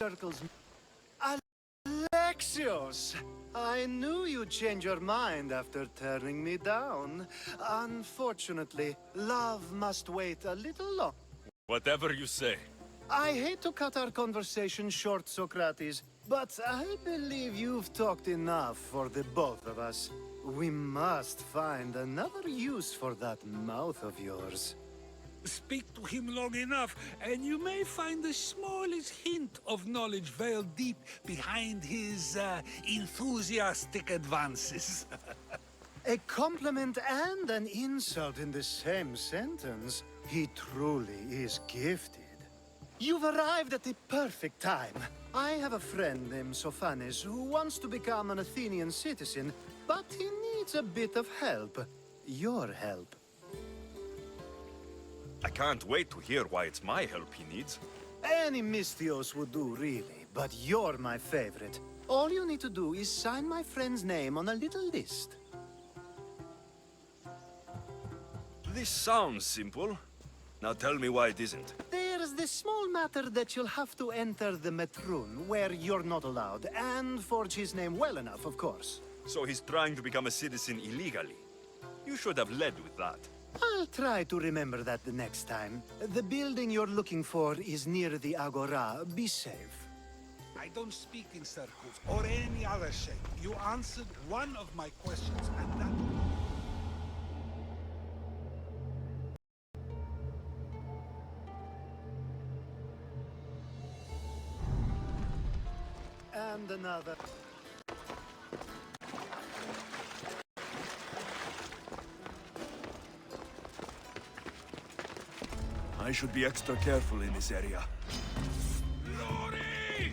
circles. Alexios! I knew you'd change your mind after turning me down. Unfortunately, love must wait a little long. Whatever you say. I hate to cut our conversation short, Socrates, but I believe you've talked enough for the both of us. We must find another use for that mouth of yours. Speak to him long enough, and you may find the smallest hint of knowledge veiled deep behind his, enthusiastic advances. A compliment and an insult in the same sentence. He truly is gifted. You've arrived at the perfect time. I have a friend named Sophanes who wants to become an Athenian citizen, but he needs a bit of help. Your help. I can't wait to hear why it's my help he needs. Any misthios would do, really, but you're my favorite. All you need to do is sign my friend's name on a little list. This sounds simple. Now tell me why it isn't. There's the small matter that you'll have to enter the Metroon, where you're not allowed, and forge his name well enough, of course. So he's trying to become a citizen illegally. You should have led with that. I'll try to remember that the next time. The building you're looking for is near the Agora. Be safe. I don't speak in circles or any other shape. You answered one of my questions, and that... And another. I should be extra careful in this area. Glory!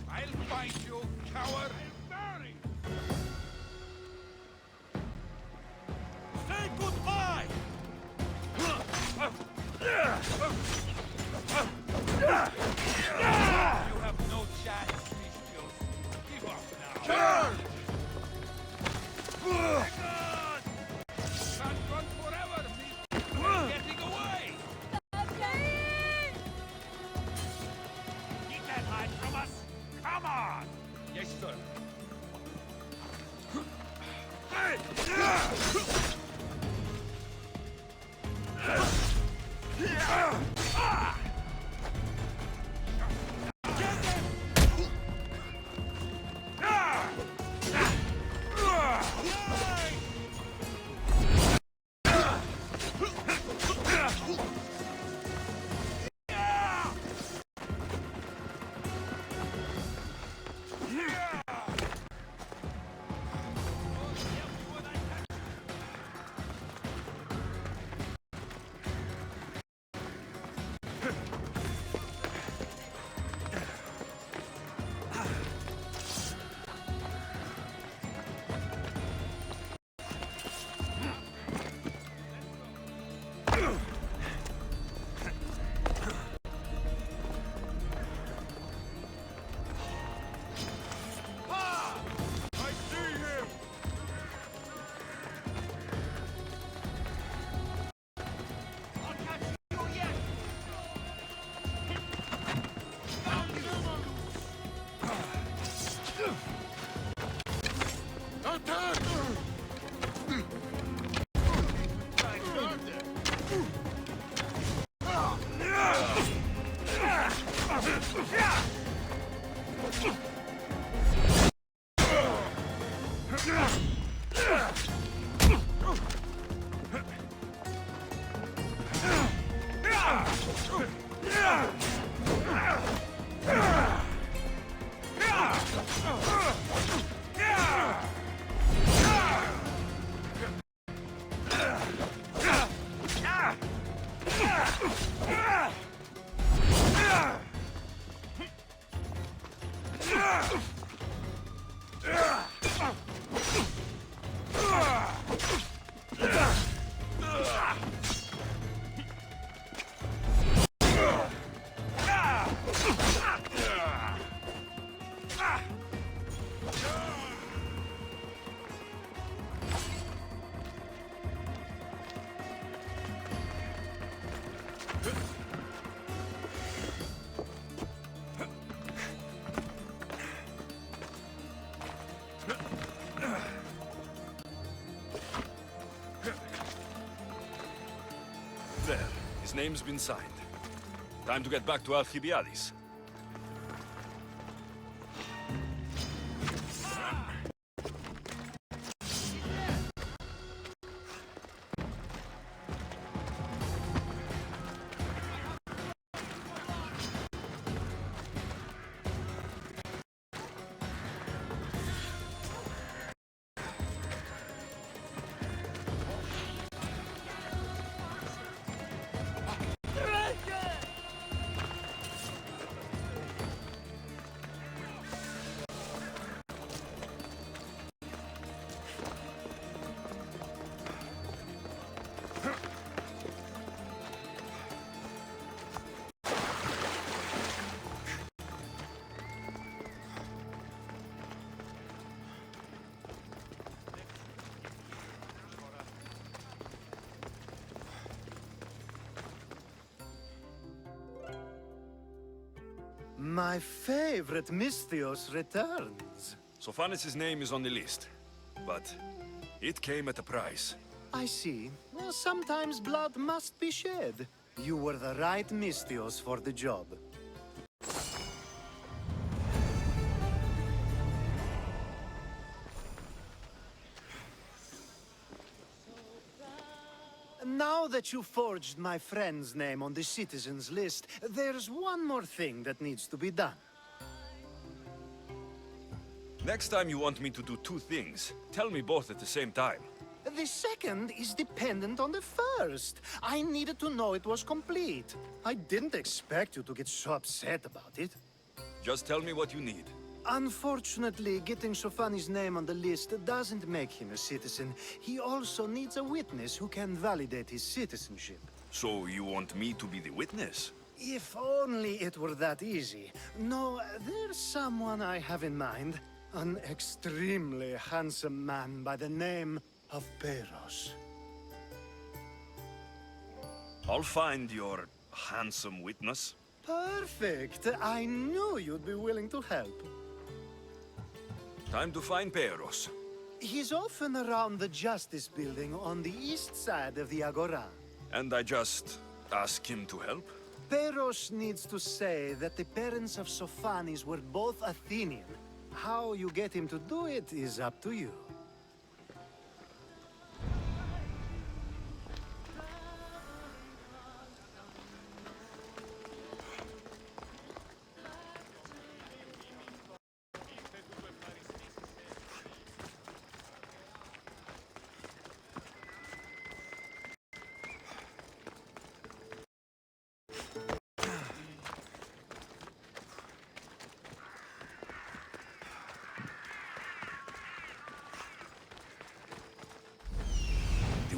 I'll find you, coward! Say goodbye! You have no chance, misthios. Give up now. Charge! Can't run forever, We're getting away! Keep that hide from us! Come on! Yes, sir. His name's been signed. Time to get back to Alcibiades. My favorite misthios returns. Sophanis' name is on the list, but it came at a price. I see. Well, sometimes blood must be shed. You were the right misthios for the job. Now that you forged my friend's name on the citizens list, there's one more thing that needs to be done. Next time you want me to do two things, tell me both at the same time. The second is dependent on the first. I needed to know it was complete. I didn't expect you to get so upset about it. Just tell me what you need. Unfortunately, getting Sophanis' name on the list doesn't make him a citizen. He also needs a witness who can validate his citizenship. So you want me to be the witness? If only it were that easy. No, there's someone I have in mind. An extremely handsome man by the name of Peros. I'll find your handsome witness. Perfect! I knew you'd be willing to help. Time to find Peros. He's often around the Justice Building on the east side of the Agora. And I just ask him to help? Peros needs to say that the parents of Sophanis were both Athenian. How you get him to do it is up to you.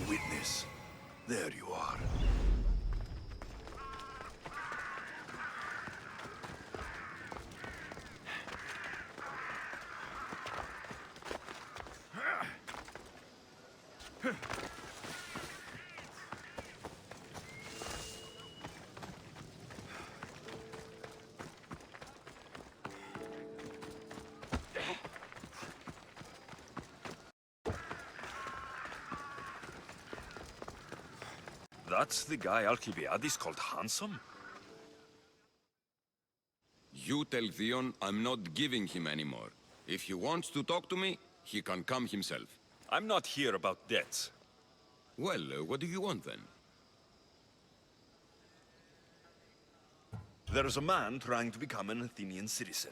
Witness. There you are. That's the guy Alcibiades called handsome? You tell Theon I'm not giving him anymore. If he wants to talk to me, he can come himself. I'm not here about debts. Well, what do you want then? There's a man trying to become an Athenian citizen.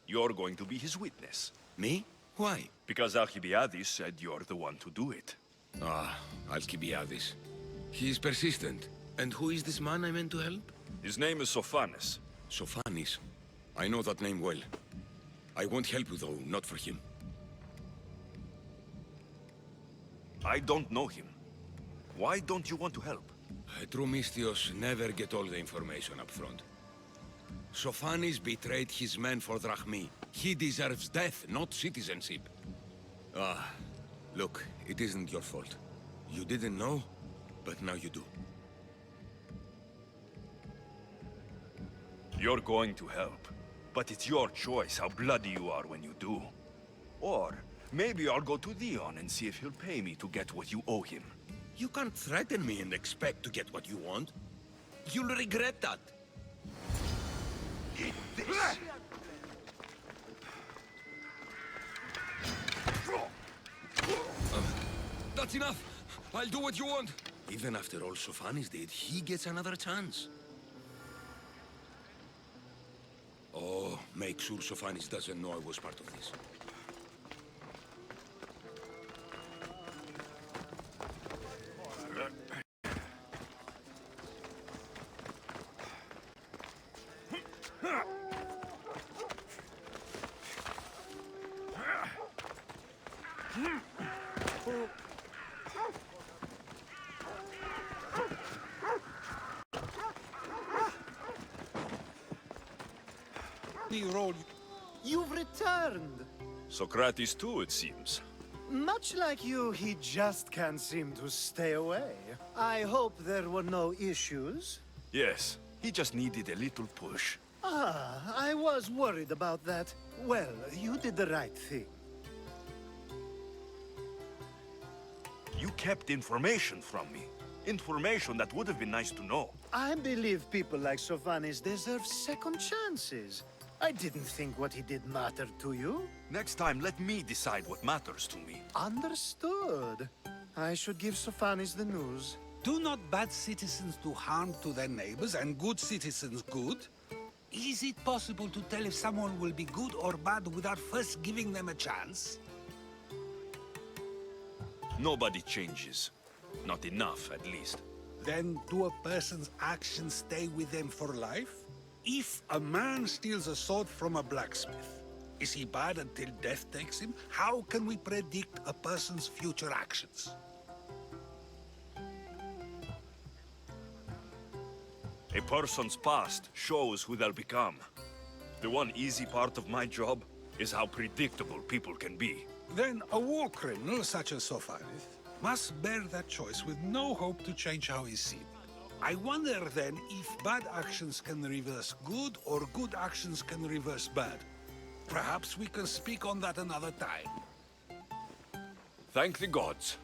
You're going to be his witness. Me? Why? Because Alcibiades said you're the one to do it. Ah, Alcibiades. He's persistent. And who is this man I meant to help? His name is Sophanis. Sophanis. I know that name well. I won't help you though, not for him. I don't know him. Why don't you want to help? True misthios never get all the information up front. Sophanis betrayed his men for drachmi. He deserves death, not citizenship. Ah, look, it isn't your fault. You didn't know, but now you do. You're going to help, but it's your choice how bloody you are when you do. Or maybe I'll go to Theon and see if he'll pay me to get what you owe him. You can't threaten me and expect to get what you want. You'll regret that. Eat this! That's enough! I'll do what you want! Even after all Sophanis did, he gets another chance. Oh, make sure Sophanis doesn't know I was part of this. Roll. You've returned. Socrates too, it seems. Much like you, he just can't seem to stay away. I hope there were no issues. Yes, he just needed a little push. Ah, I was worried about that. Well, you did the right thing. You kept information from me. Information that would have been nice to know. I believe people like Sophanis deserve second chances. I didn't think what he did mattered to you. Next time, let me decide what matters to me. Understood. I should give Sophanis the news. Do not bad citizens do harm to their neighbors and good citizens good? Is it possible to tell if someone will be good or bad without first giving them a chance? Nobody changes. Not enough, at least. Then do a person's actions stay with them for life? If a man steals a sword from a blacksmith, is he bad until death takes him? How can we predict a person's future actions? A person's past shows who they'll become. The one easy part of my job is how predictable people can be. Then a war criminal such as Sophanis must bear that choice with no hope to change how he's seen. I wonder then if bad actions can reverse good or good actions can reverse bad. Perhaps we can speak on that another time. Thank the gods.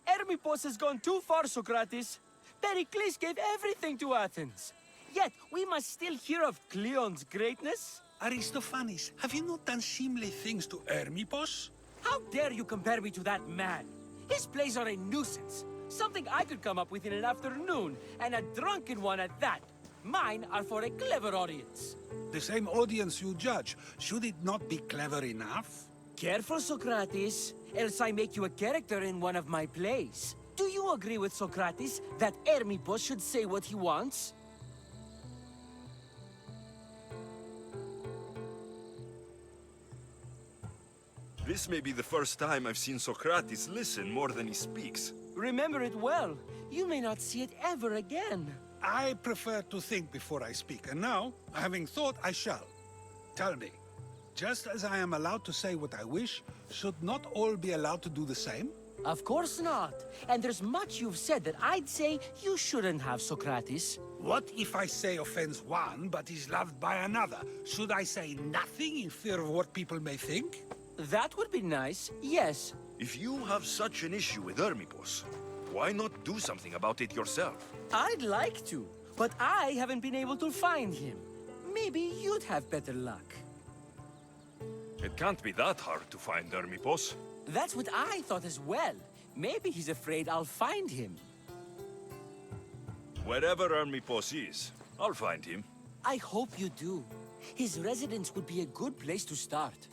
Hermippos has gone too far, Socrates. Pericles gave everything to Athens. Yet we must still hear of Cleon's greatness. Aristophanes, have you not done seemly things to Hermippos? How dare you compare me to that man? His plays are a nuisance. Something I could come up with in an afternoon, and a drunken one at that. Mine are for a clever audience. The same audience you judge, should it not be clever enough? Careful, Socrates, else I make you a character in one of my plays. Do you agree with Socrates that Hermippos should say what he wants? This may be the first time I've seen Socrates listen more than he speaks. Remember it well. You may not see it ever again. I prefer to think before I speak, and now, having thought, I shall. Tell me, just as I am allowed to say what I wish, should not all be allowed to do the same? Of course not. And there's much you've said that I'd say you shouldn't have, Socrates. What if I say offends one, but is loved by another? Should I say nothing in fear of what people may think? That would be nice, yes. If you have such an issue with Hermippos, why not do something about it yourself? I'd like to, but I haven't been able to find him. Maybe you'd have better luck. It can't be that hard to find Hermippos. That's what I thought as well. Maybe he's afraid I'll find him. Wherever Hermippos is, I'll find him. I hope you do. His residence would be a good place to start.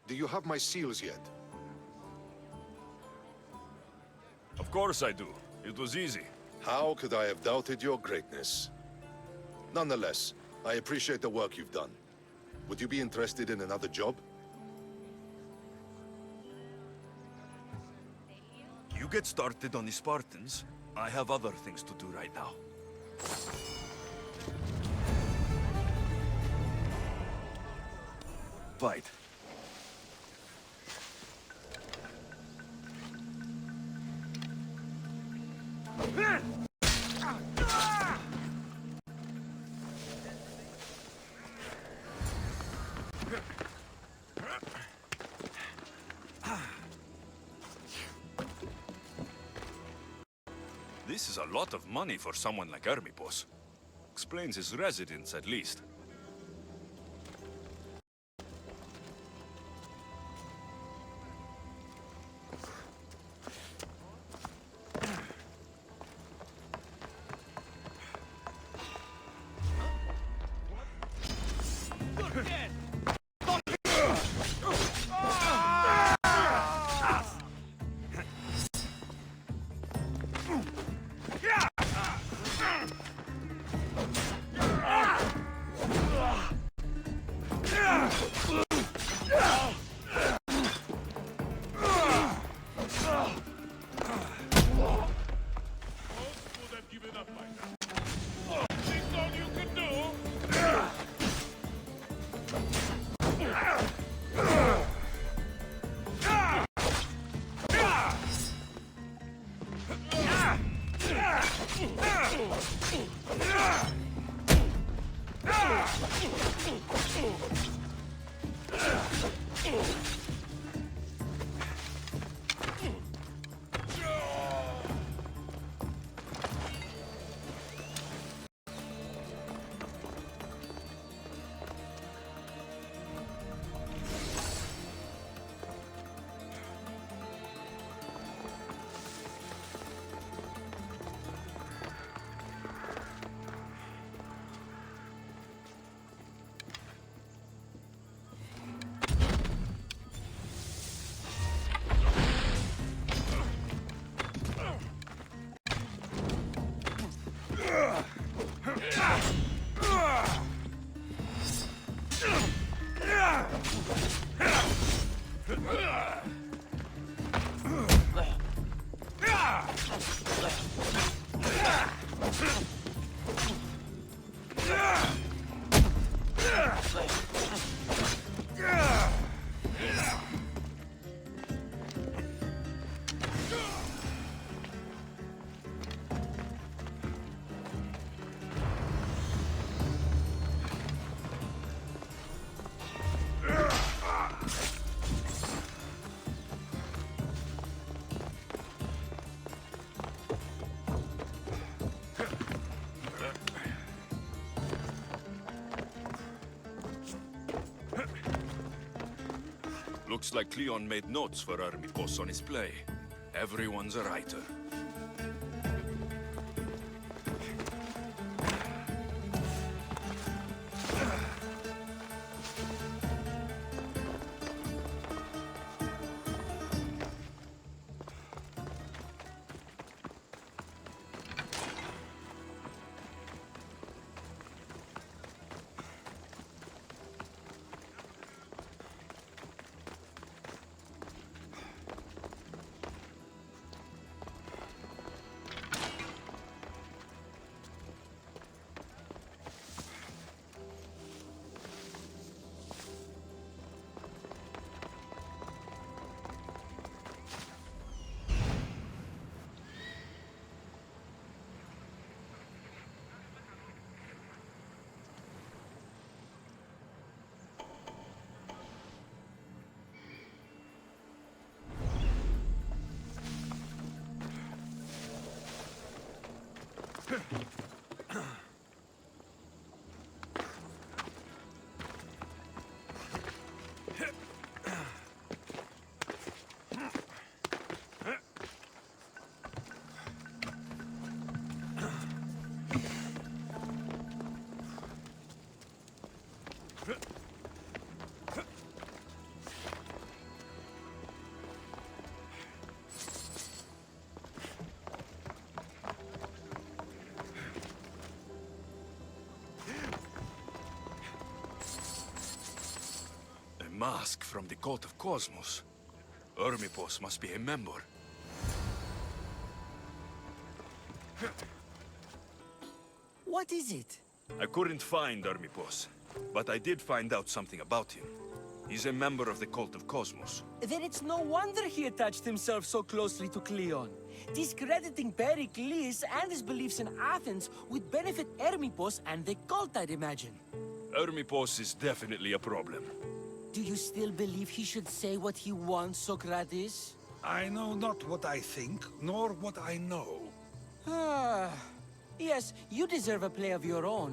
Do you have my seals yet? Of course I do. It was easy. How could I have doubted your greatness? Nonetheless, I appreciate the work you've done. Would you be interested in another job? You get started on the Spartans. I have other things to do right now. Fight. This is a lot of money for someone like Hermippos. Explains his residence, at least. Looks like Cleon made notes for Hermippos on his play. Everyone's a writer. mask from the cult of Cosmos. Hermipos must be a member. What is it? I couldn't find Hermipos, but I did find out something about him. He's a member of the cult of Cosmos. Then it's no wonder he attached himself so closely to Cleon. Discrediting Pericles and his beliefs in Athens would benefit Hermipos and the cult, I'd imagine. Hermipos is definitely a problem. Do you still believe he should say what he wants, Socrates? I know not what I think, nor what I know. Ah, yes, you deserve a play of your own.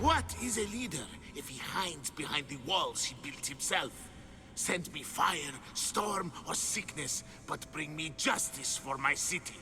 What is a leader if he hides behind the walls he built himself? Send me fire, storm, or sickness, but bring me justice for my city.